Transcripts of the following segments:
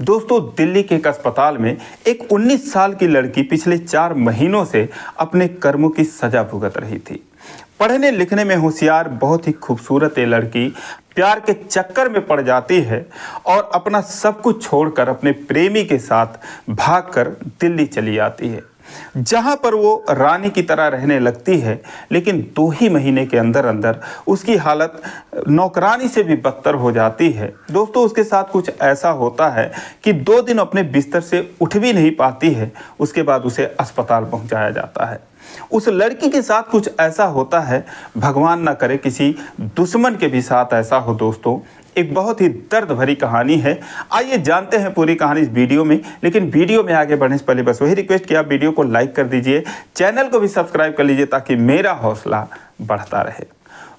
दोस्तों, दिल्ली के एक अस्पताल में एक 19 साल की लड़की पिछले 4 महीनों से अपने कर्मों की सजा भुगत रही थी। पढ़ने लिखने में होशियार, बहुत ही खूबसूरत ये लड़की प्यार के चक्कर में पड़ जाती है और अपना सब कुछ छोड़कर अपने प्रेमी के साथ भागकर दिल्ली चली आती है, जहां पर वो रानी की तरह रहने लगती है। लेकिन 2 ही महीने के अंदर अंदर उसकी हालत नौकरानी से भी बदतर हो जाती है। दोस्तों, उसके साथ कुछ ऐसा होता है कि 2 दिन अपने बिस्तर से उठ भी नहीं पाती है। उसके बाद उसे अस्पताल पहुंचाया जाता है। उस लड़की के साथ कुछ ऐसा होता है, भगवान ना करे किसी दुश्मन के भी साथ ऐसा हो। दोस्तों, एक बहुत ही दर्द भरी कहानी है। आइए जानते हैं पूरी कहानी इस वीडियो में। लेकिन वीडियो में आगे बढ़ने से पहले बस वही रिक्वेस्ट कि आप वीडियो को लाइक कर दीजिए, चैनल को भी सब्सक्राइब कर लीजिए ताकि मेरा हौसला बढ़ता रहे।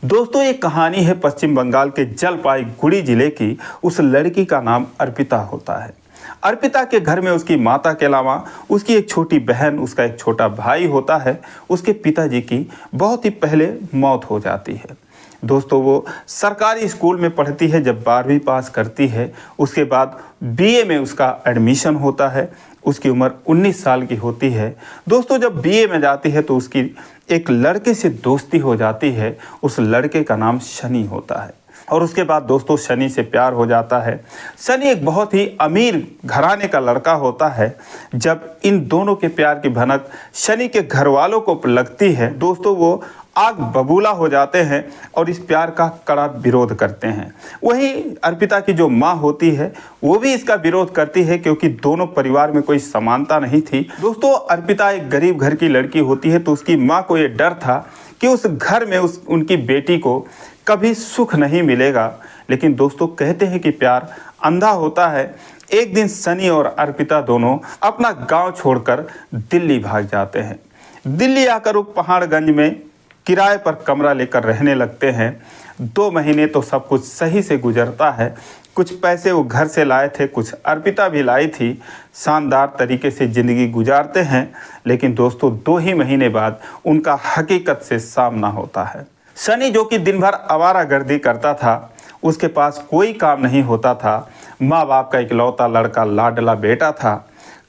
दोस्तों, ये कहानी है पश्चिम बंगाल के जलपाईगुड़ी जिले की। उस लड़की का नाम अर्पिता होता है। अर्पिता के घर में उसकी माता के अलावा उसकी एक छोटी बहन, उसका एक छोटा भाई होता है। उसके पिताजी की बहुत ही पहले मौत हो जाती है। दोस्तों, वो सरकारी स्कूल में पढ़ती है। जब 12वीं पास करती है, उसके बाद बीए में उसका एडमिशन होता है। उसकी उम्र 19 साल की होती है। दोस्तों, जब बीए में जाती है तो उसकी एक लड़के से दोस्ती हो जाती है। उस लड़के का नाम शनि होता है और उसके बाद दोस्तों शनि से प्यार हो जाता है। शनि एक बहुत ही अमीर घराने का लड़का होता है। जब इन दोनों के प्यार की भनक शनि के घर वालों को लगती है, दोस्तों वो आग बबूला हो जाते हैं और इस प्यार का कड़ा विरोध करते हैं। वहीं अर्पिता की जो माँ होती है वो भी इसका विरोध करती है, क्योंकि दोनों परिवार में कोई समानता नहीं थी। दोस्तों, अर्पिता एक गरीब घर की लड़की होती है, तो उसकी माँ को ये डर था कि उस घर में उनकी बेटी को कभी सुख नहीं मिलेगा। लेकिन दोस्तों, कहते हैं कि प्यार अंधा होता है। एक दिन शनि और अर्पिता दोनों अपना गांव छोड़कर दिल्ली भाग जाते हैं। दिल्ली आकर वो पहाड़गंज में किराए पर कमरा लेकर रहने लगते हैं। 2 महीने तो सब कुछ सही से गुजरता है। कुछ पैसे वो घर से लाए थे, कुछ अर्पिता भी लाई थी। शानदार तरीके से ज़िंदगी गुजारते हैं। लेकिन दोस्तों, 2 ही महीने बाद उनका हकीकत से सामना होता है। शनि, जो कि दिन भर आवारागर्दी करता था, उसके पास कोई काम नहीं होता था। माँ बाप का इकलौता लड़का, लाडला बेटा था।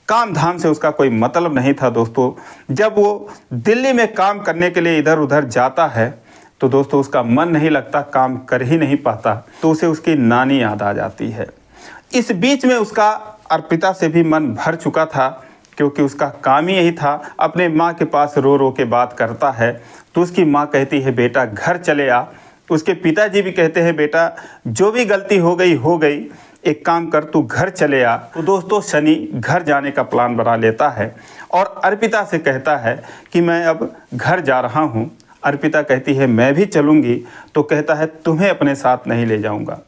काम धाम से उसका कोई मतलब नहीं था। दोस्तों, जब वो दिल्ली में काम करने के लिए इधर उधर जाता है तो दोस्तों उसका मन नहीं लगता, काम कर ही नहीं पाता, तो उसे उसकी नानी याद आ जाती है। इस बीच में उसका अर्पिता से भी मन भर चुका था, क्योंकि उसका काम ही यही था। अपने माँ के पास रो रो के बात करता है तो उसकी माँ कहती है, बेटा घर चले आ। उसके पिताजी भी कहते हैं, बेटा जो भी गलती हो गई, एक काम कर, तू घर चले आ। तो दोस्तों, शनि घर जाने का प्लान बना लेता है और अर्पिता से कहता है कि मैं अब घर जा रहा हूँ। अर्पिता कहती है, मैं भी चलूँगी। तो कहता है, तुम्हें अपने साथ नहीं ले जाऊँगा।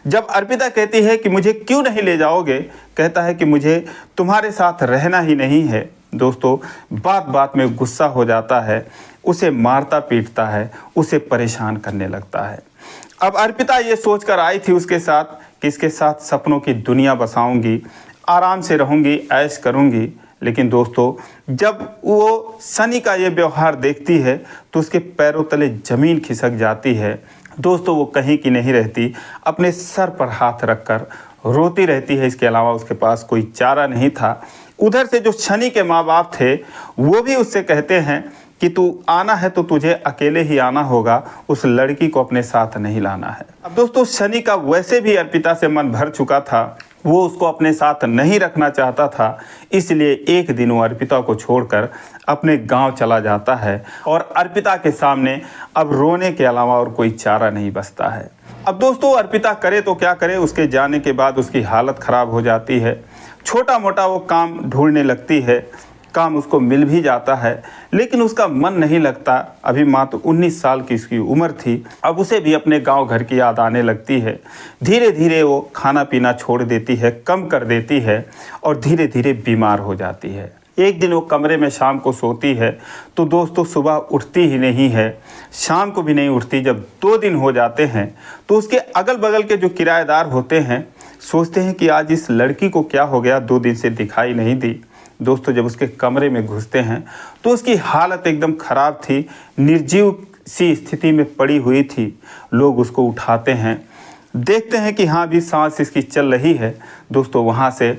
जब अर्पिता कहती है कि मुझे क्यों नहीं ले जाओगे, कहता है कि मुझे तुम्हारे साथ रहना ही नहीं है। दोस्तों, बात बात में गुस्सा हो जाता है, उसे मारता पीटता है, उसे परेशान करने लगता है। अब अर्पिता ये सोचकर आई थी उसके साथ कि इसके साथ सपनों की दुनिया बसाऊंगी, आराम से रहूंगी, ऐश करूंगी। लेकिन दोस्तों, जब वो शनि का ये व्यवहार देखती है तो उसके पैरों तले ज़मीन खिसक जाती है। दोस्तों, वो कहीं की नहीं रहती, अपने सर पर हाथ रखकर रोती रहती है। इसके अलावा उसके पास कोई चारा नहीं था। उधर से जो शनि के माँ बाप थे वो भी उससे कहते हैं कि तू आना है तो तुझे अकेले ही आना होगा, उस लड़की को अपने साथ नहीं लाना है। अब दोस्तों, शनि का वैसे भी अर्पिता से मन भर चुका था, वो उसको अपने साथ नहीं रखना चाहता था। इसलिए एक दिन वो अर्पिता को छोड़कर अपने गांव चला जाता है और अर्पिता के सामने अब रोने के अलावा और कोई चारा नहीं बचता है। अब दोस्तों, अर्पिता करे तो क्या करे, उसके जाने के बाद उसकी हालत ख़राब हो जाती है। छोटा मोटा वो काम ढूंढने लगती है, काम उसको मिल भी जाता है, लेकिन उसका मन नहीं लगता। अभी मात्र 19 साल की उसकी उम्र थी। अब उसे भी अपने गांव घर की याद आने लगती है। धीरे धीरे वो खाना पीना छोड़ देती है, कम कर देती है और धीरे धीरे बीमार हो जाती है। एक दिन वो कमरे में शाम को सोती है तो दोस्तों सुबह उठती ही नहीं है, शाम को भी नहीं उठती। जब 2 दिन हो जाते हैं तो उसके अगल बगल के जो किराएदार होते हैं सोचते हैं कि आज इस लड़की को क्या हो गया, 2 दिन से दिखाई नहीं दी। दोस्तों, जब उसके कमरे में घुसते हैं तो उसकी हालत एकदम ख़राब थी, निर्जीव सी स्थिति में पड़ी हुई थी। लोग उसको उठाते हैं, देखते हैं कि हाँ भी सांस इसकी चल रही है। दोस्तों वहाँ से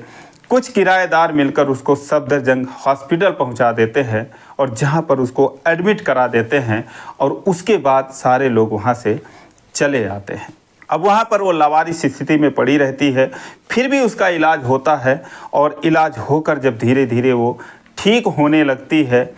कुछ किराएदार मिलकर उसको सफदरजंग हॉस्पिटल पहुंचा देते हैं और जहां पर उसको एडमिट करा देते हैं और उसके बाद सारे लोग वहां से चले आते हैं। अब वहां पर वो लावारिस स्थिति में पड़ी रहती है, फिर भी उसका इलाज होता है और इलाज होकर जब धीरे धीरे वो ठीक होने लगती है,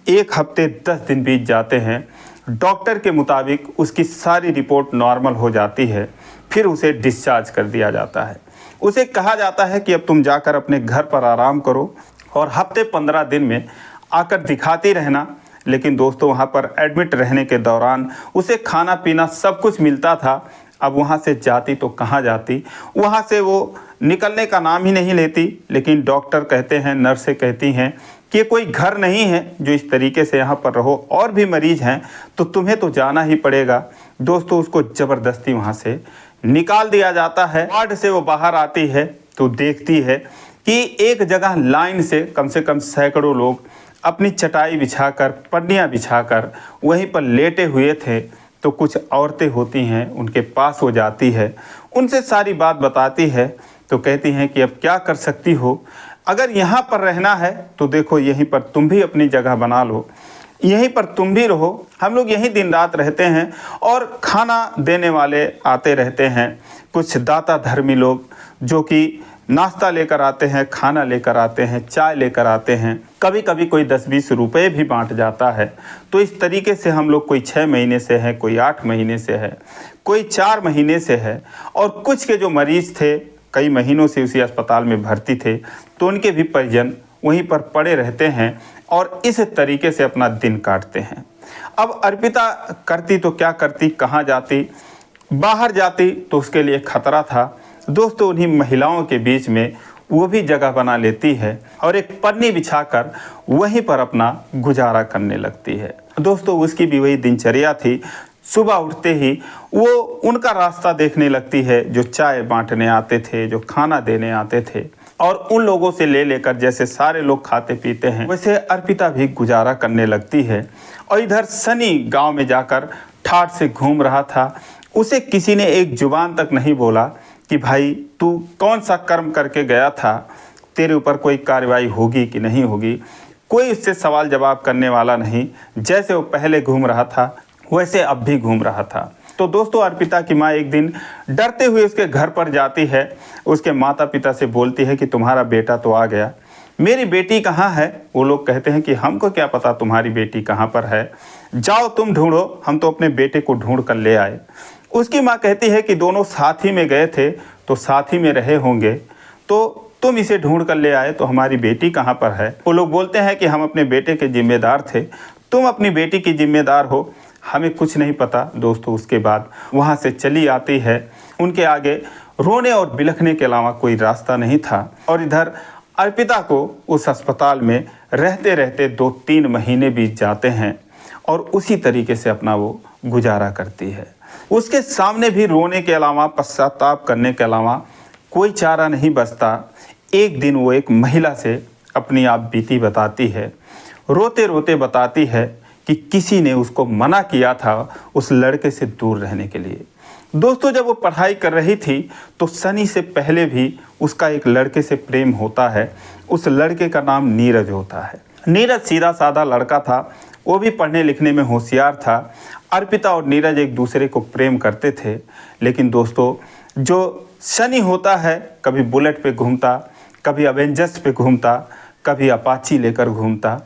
1 हफ्ते 10 दिन बीत जाते हैं। डॉक्टर के मुताबिक उसकी सारी रिपोर्ट नॉर्मल हो जाती है, फिर उसे डिस्चार्ज कर दिया जाता है। उसे कहा जाता है कि अब तुम जाकर अपने घर पर आराम करो और हफ्ते 15 दिन में आकर दिखाती रहना। लेकिन दोस्तों वहाँ पर एडमिट रहने के दौरान उसे खाना पीना सब कुछ मिलता था। अब वहाँ से जाती तो कहाँ जाती, वहाँ से वो निकलने का नाम ही नहीं लेती। लेकिन डॉक्टर कहते हैं, नर्सें कहती हैं कि कोई घर नहीं है जो इस तरीके से यहाँ पर रहो, और भी मरीज़ हैं तो तुम्हें तो जाना ही पड़ेगा। दोस्तों उसको ज़बरदस्ती वहाँ से निकाल दिया जाता है। वार्ड से वो बाहर आती है तो देखती है कि एक जगह लाइन से कम सैकड़ों लोग अपनी चटाई बिछाकर, पन्नियाँ बिछाकर वहीं पर लेटे हुए थे। तो कुछ औरतें होती हैं, उनके पास हो जाती है, उनसे सारी बात बताती है। तो कहती हैं कि अब क्या कर सकती हो, अगर यहाँ पर रहना है तो देखो यहीं पर तुम भी अपनी जगह बना लो, यहीं पर तुम भी रहो, हम लोग यहीं दिन रात रहते हैं और खाना देने वाले आते रहते हैं। कुछ दाता धर्मी लोग जो कि नाश्ता लेकर आते हैं, खाना लेकर आते हैं, चाय लेकर आते हैं, कभी कभी कोई 10-20 रुपये भी बांट जाता है। तो इस तरीके से हम लोग, कोई 6 महीने से है, कोई 8 महीने से है, कोई 4 महीने से है, और कुछ के जो मरीज़ थे कई महीनों से उसी अस्पताल में भर्ती थे, तो उनके भी परिजन वहीं पर पड़े रहते हैं और इस तरीके से अपना दिन काटते हैं। अब अर्पिता करती तो क्या करती, कहाँ जाती, बाहर जाती तो उसके लिए खतरा था। दोस्तों उन्हीं महिलाओं के बीच में वो भी जगह बना लेती है और एक पन्नी बिछाकर वहीं पर अपना गुजारा करने लगती है। दोस्तों उसकी भी वही दिनचर्या थी। सुबह उठते ही वो उनका रास्ता देखने लगती है जो चाय बांटने आते थे, जो खाना देने आते थे, और उन लोगों से ले लेकर जैसे सारे लोग खाते पीते हैं वैसे अर्पिता भी गुजारा करने लगती है। और इधर सनी गांव में जाकर ठाठ से घूम रहा था। उसे किसी ने एक जुबान तक नहीं बोला कि भाई तू कौन सा कर्म करके गया था, तेरे ऊपर कोई कार्रवाई होगी कि नहीं होगी। कोई उससे सवाल जवाब करने वाला नहीं। जैसे वो पहले घूम रहा था वैसे अब भी घूम रहा था। तो दोस्तों अर्पिता की माँ एक दिन डरते हुए उसके घर पर जाती है। उसके माता पिता से बोलती है कि तुम्हारा बेटा तो आ गया, मेरी बेटी कहाँ है। वो लोग कहते हैं कि हमको क्या पता तुम्हारी बेटी कहाँ पर है, जाओ तुम ढूंढो, हम तो अपने बेटे को ढूंढ कर ले आए। उसकी माँ कहती है कि दोनों साथ ही में गए थे तो साथ ही में रहे होंगे, तो तुम इसे ढूंढ कर ले आए तो हमारी बेटी कहाँ पर है। वो लोग बोलते हैं कि हम अपने बेटे के जिम्मेदार थे, तुम अपनी बेटी की जिम्मेदार हो, हमें कुछ नहीं पता। दोस्तों उसके बाद वहाँ से चली आती है। उनके आगे रोने और बिलखने के अलावा कोई रास्ता नहीं था। और इधर अर्पिता को उस अस्पताल में रहते रहते 2-3 महीने बीत जाते हैं और उसी तरीके से अपना वो गुजारा करती है। उसके सामने भी रोने के अलावा, पश्चाताप करने के अलावा कोई चारा नहीं बचता। एक दिन वो एक महिला से अपनी आप बीती बताती है, रोते रोते बताती है कि किसी ने उसको मना किया था उस लड़के से दूर रहने के लिए। दोस्तों जब वो पढ़ाई कर रही थी तो सनी से पहले भी उसका एक लड़के से प्रेम होता है। उस लड़के का नाम नीरज होता है। नीरज सीधा साधा लड़का था, वो भी पढ़ने लिखने में होशियार था। अर्पिता और नीरज एक दूसरे को प्रेम करते थे। लेकिन दोस्तों जो सनी होता है, कभी बुलेट पे घूमता, कभी अवेंजर्स पे घूमता, कभी अपाची लेकर घूमता,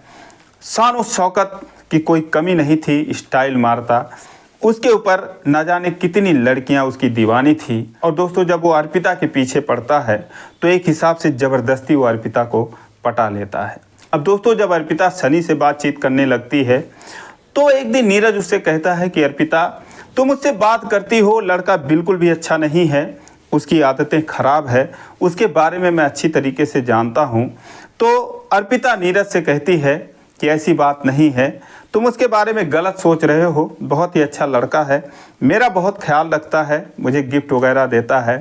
शान और शौकत की कोई कमी नहीं थी, स्टाइल मारता। उसके ऊपर न जाने कितनी लड़कियां उसकी दीवानी थी। और दोस्तों जब वो अर्पिता के पीछे पड़ता है तो एक हिसाब से ज़बरदस्ती वो अर्पिता को पटा लेता है। अब दोस्तों जब अर्पिता सनी से बातचीत करने लगती है तो एक दिन नीरज उससे कहता है कि अर्पिता तुम मुझसे बात करती हो, लड़का बिल्कुल भी अच्छा नहीं है, उसकी आदतें ख़राब है, उसके बारे में मैं अच्छी तरीके से जानता हूँ। तो अर्पिता नीरज से कहती है कि ऐसी बात नहीं है, तुम उसके बारे में गलत सोच रहे हो, बहुत ही अच्छा लड़का है, मेरा बहुत ख्याल रखता है, मुझे गिफ्ट वगैरह देता है,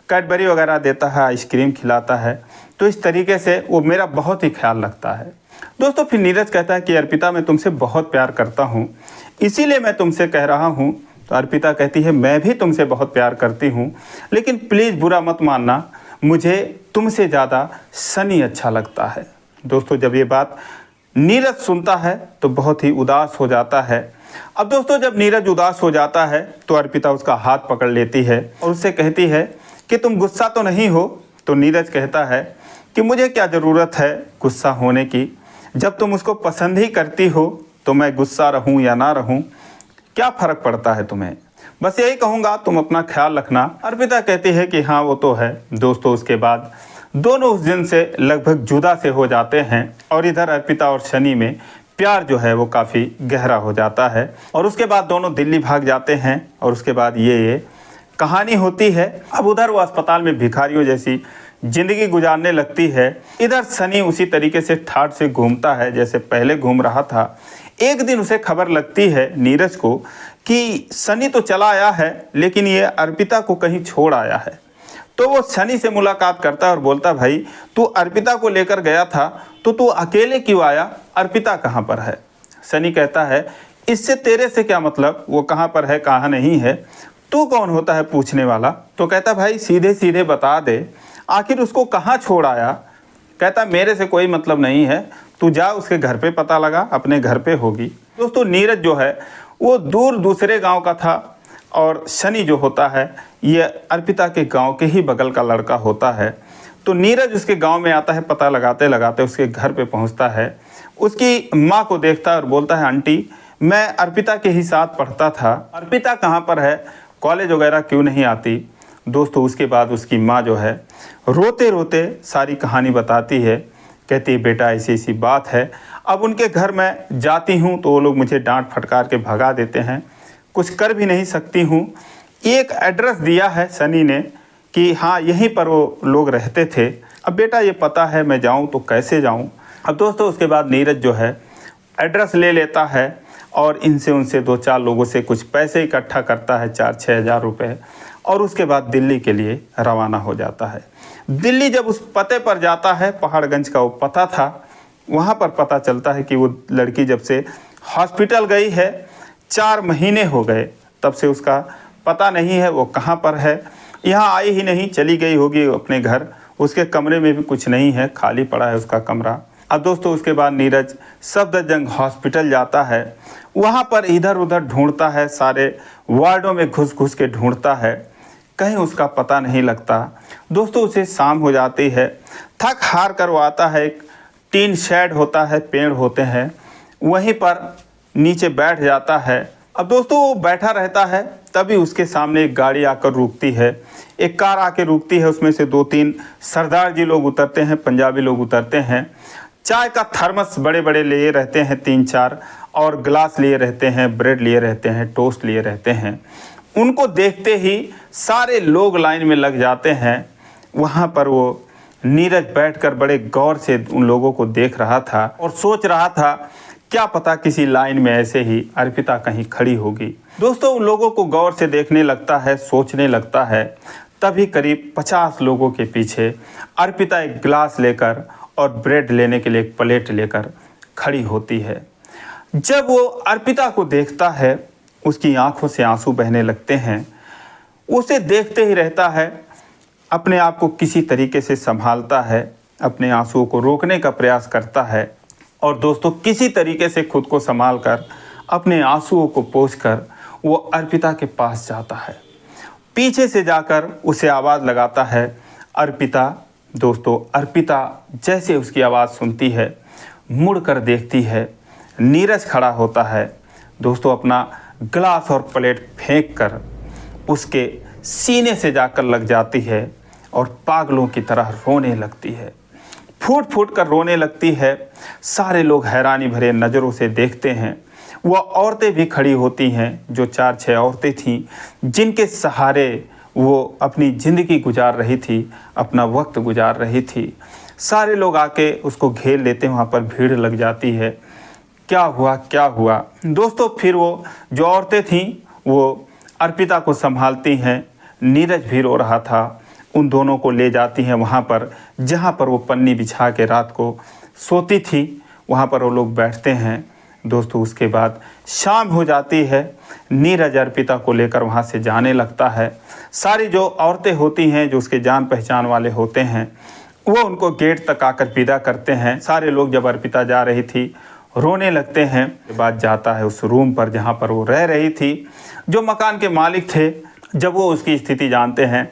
कैडबरी वगैरह देता है, आइसक्रीम खिलाता है, तो इस तरीके से वो मेरा बहुत ही ख्याल रखता है। दोस्तों फिर नीरज कहता है कि अर्पिता मैं तुमसे बहुत प्यार करता हूँ, इसीलिए मैं तुमसे कह रहा हूँ तो अर्पिता कहती है मैं भी तुमसे बहुत प्यार करती हूँ, लेकिन प्लीज़ बुरा मत मानना, मुझे तुमसे ज़्यादा सनी अच्छा लगता है। दोस्तों जब ये बात नीरज सुनता है तो बहुत ही उदास हो जाता है। अब दोस्तों जब नीरज उदास हो जाता है तो अर्पिता उसका हाथ पकड़ लेती है और उससे कहती है कि तुम गुस्सा तो नहीं हो। तो नीरज कहता है कि मुझे क्या ज़रूरत है गुस्सा होने की, जब तुम उसको पसंद ही करती हो तो मैं गुस्सा रहूं या ना रहूं, क्या फ़र्क पड़ता है तुम्हें, बस यही कहूँगा, तुम अपना ख्याल रखना। अर्पिता कहती है कि हाँ वो तो है। दोस्तों उसके बाद दोनों उस दिन से लगभग जुदा से हो जाते हैं और इधर अर्पिता और शनि में प्यार जो है वो काफ़ी गहरा हो जाता है और उसके बाद दोनों दिल्ली भाग जाते हैं और उसके बाद ये कहानी होती है। अब उधर वो अस्पताल में भिखारियों जैसी ज़िंदगी गुजारने लगती है। इधर सनी उसी तरीके से ठाठ से घूमता है जैसे पहले घूम रहा था। एक दिन उसे खबर लगती है नीरज को कि सनी तो चला आया है लेकिन ये अर्पिता को कहीं छोड़ आया है। तो वो सनी से मुलाकात करता है और बोलता भाई तू अर्पिता को लेकर गया था तो तू अकेले क्यों आया, अर्पिता कहाँ पर है। सनी कहता है इससे तेरे से क्या मतलब, वो कहाँ पर है कहाँ नहीं है, तू कौन होता है पूछने वाला। तो कहता भाई सीधे सीधे बता दे आखिर उसको कहाँ छोड़ आया। कहता मेरे से कोई मतलब नहीं है, तू जा उसके घर पे पता लगा, अपने घर पे होगी। दोस्तों नीरज जो है वो दूर दूसरे गांव का था और शनि जो होता है ये अर्पिता के गांव के ही बगल का लड़का होता है। तो नीरज उसके गांव में आता है, पता लगाते लगाते उसके घर पे पहुंचता है। उसकी माँ को देखता है और बोलता है आंटी मैं अर्पिता के ही साथ पढ़ता था, अर्पिता कहाँ पर है, कॉलेज वगैरह क्यों नहीं आती। दोस्तों उसके बाद उसकी माँ जो है रोते रोते सारी कहानी बताती है। कहती है बेटा ऐसी ऐसी बात है, अब उनके घर मैं जाती हूँ तो वो लोग मुझे डांट फटकार के भगा देते हैं, कुछ कर भी नहीं सकती हूँ। एक एड्रेस दिया है सनी ने कि हाँ यहीं पर वो लोग रहते थे, अब बेटा ये पता है मैं जाऊँ तो कैसे जाऊँ। अब दोस्तों उसके बाद नीरज जो है एड्रेस ले लेता है और इनसे उनसे 2-4 लोगों से कुछ पैसे इकट्ठा करता है, 4-6 हज़ार रुपये, और उसके बाद दिल्ली के लिए रवाना हो जाता है। दिल्ली जब उस पते पर जाता है, पहाड़गंज का वो पता था, वहाँ पर पता चलता है कि वो लड़की जब से हॉस्पिटल गई है 4 महीने हो गए, तब से उसका पता नहीं है वो कहाँ पर है, यहाँ आई ही नहीं, चली गई होगी अपने घर। उसके कमरे में भी कुछ नहीं है, खाली पड़ा है उसका कमरा। अब दोस्तों उसके बाद नीरज सफदरजंग हॉस्पिटल जाता है, वहाँ पर इधर उधर ढूंढता है, सारे वार्डों में घुस घुस के ढूंढता है, कहीं उसका पता नहीं लगता। दोस्तों उसे शाम हो जाती है, थक हार कर वो आता है, एक टीन शेड होता है, पेड़ होते हैं, वहीं पर नीचे बैठ जाता है। अब दोस्तों वो बैठा रहता है, तभी उसके सामने एक गाड़ी आकर रुकती है, एक कार आके रुकती है, उसमें से 2-3 सरदार जी लोग उतरते हैं, पंजाबी लोग उतरते हैं। चाय का थर्मस बड़े बड़े लिए रहते हैं 3-4, और गिलास लिए रहते हैं, ब्रेड लिए रहते हैं, टोस्ट लिए रहते हैं। उनको देखते ही सारे लोग लाइन में लग जाते हैं। वहाँ पर वो नीरज बैठकर बड़े गौर से उन लोगों को देख रहा था और सोच रहा था क्या पता किसी लाइन में ऐसे ही अर्पिता कहीं खड़ी होगी। दोस्तों उन लोगों को गौर से देखने लगता है, सोचने लगता है, तभी करीब 50 लोगों के पीछे अर्पिता एक गिलास लेकर और ब्रेड लेने के लिए एक प्लेट लेकर खड़ी होती है। जब वो अर्पिता को देखता है उसकी आंखों से आंसू बहने लगते हैं। उसे देखते ही रहता है, अपने आप को किसी तरीके से संभालता है, अपने आंसुओं को रोकने का प्रयास करता है और दोस्तों किसी तरीके से खुद को संभाल कर अपने आंसुओं को पोंछकर वो अर्पिता के पास जाता है। पीछे से जाकर उसे आवाज़ लगाता है अर्पिता। दोस्तों अर्पिता जैसे उसकी आवाज़ सुनती है, मुड़ कर देखती है, नीरज खड़ा होता है। दोस्तों अपना गिलास और प्लेट फेंक कर उसके सीने से जाकर लग जाती है और पागलों की तरह रोने लगती है, फूट फूट कर रोने लगती है। सारे लोग हैरानी भरे नज़रों से देखते हैं। वह औरतें भी खड़ी होती हैं, जो 4-6 औरतें थीं जिनके सहारे वो अपनी ज़िंदगी गुजार रही थी, अपना वक्त गुजार रही थी। सारे लोग आके उसको घेर लेते हैं, वहाँ पर भीड़ लग जाती है। क्या हुआ क्या हुआ। दोस्तों फिर वो जो औरतें थीं वो अर्पिता को संभालती हैं। नीरज भी रो रहा था, उन दोनों को ले जाती हैं वहाँ पर जहाँ पर वो पन्नी बिछा के रात को सोती थी। वहाँ पर वो लोग बैठते हैं, दोस्तों उसके बाद शाम हो जाती है। नीरज अर्पिता को लेकर वहाँ से जाने लगता है। सारी जो औरतें होती हैं, जो उसके जान पहचान वाले होते हैं, वो उनको गेट तक आकर विदा करते हैं। सारे लोग जब अर्पिता जा रही थी रोने लगते हैं। के बाद जाता है उस रूम पर जहाँ पर वो रह रही थी। जो मकान के मालिक थे, जब वो उसकी स्थिति जानते हैं,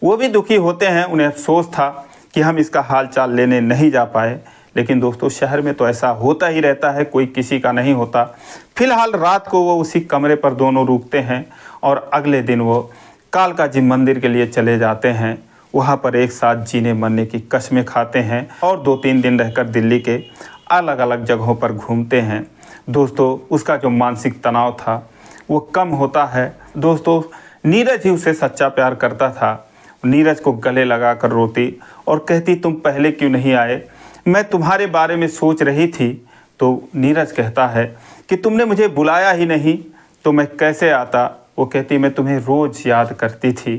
वो भी दुखी होते हैं। उन्हें अफसोस था कि हम इसका हाल चाल लेने नहीं जा पाए। लेकिन दोस्तों शहर में तो ऐसा होता ही रहता है, कोई किसी का नहीं होता। फिलहाल रात को वो उसी कमरे पर दोनों रुकते हैं और अगले दिन वो कालका जी मंदिर के लिए चले जाते हैं। वहाँ पर एक साथ जीने मरने की कस्में खाते हैं और 2-3 दिन रहकर दिल्ली के अलग अलग जगहों पर घूमते हैं। दोस्तों उसका जो मानसिक तनाव था वो कम होता है। दोस्तों नीरज ही उसे सच्चा प्यार करता था। नीरज को गले लगा कर रोती और कहती, तुम पहले क्यों नहीं आए, मैं तुम्हारे बारे में सोच रही थी। तो नीरज कहता है कि तुमने मुझे बुलाया ही नहीं तो मैं कैसे आता। वो कहती, मैं तुम्हें रोज़ याद करती थी।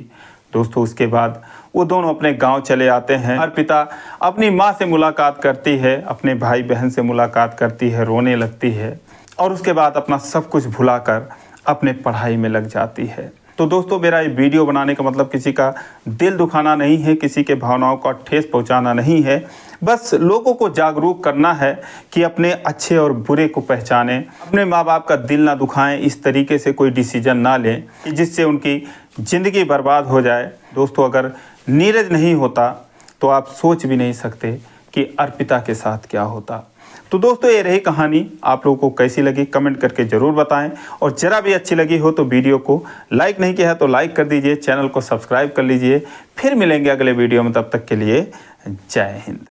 दोस्तों उसके बाद वो दोनों अपने गांव चले आते हैं। अर्पिता अपनी माँ से मुलाकात करती है, अपने भाई बहन से मुलाकात करती है, रोने लगती है और उसके बाद अपना सब कुछ भुलाकर अपने पढ़ाई में लग जाती है। तो दोस्तों मेरा ये वीडियो बनाने का मतलब किसी का दिल दुखाना नहीं है, किसी के भावनाओं का ठेस पहुंचाना नहीं है। बस लोगों को जागरूक करना है कि अपने अच्छे और बुरे को पहचानें, अपने माँ बाप का दिल ना दुखाएं, इस तरीके से कोई डिसीजन ना लें कि जिससे उनकी ज़िंदगी बर्बाद हो जाए। दोस्तों अगर नीरज नहीं होता तो आप सोच भी नहीं सकते कि अर्पिता के साथ क्या होता। तो दोस्तों ये रही कहानी। आप लोगों को कैसी लगी कमेंट करके ज़रूर बताएं और ज़रा भी अच्छी लगी हो तो वीडियो को लाइक नहीं किया है तो लाइक कर दीजिए, चैनल को सब्सक्राइब कर लीजिए। फिर मिलेंगे अगले वीडियो में, तब तक के लिए जय हिंद।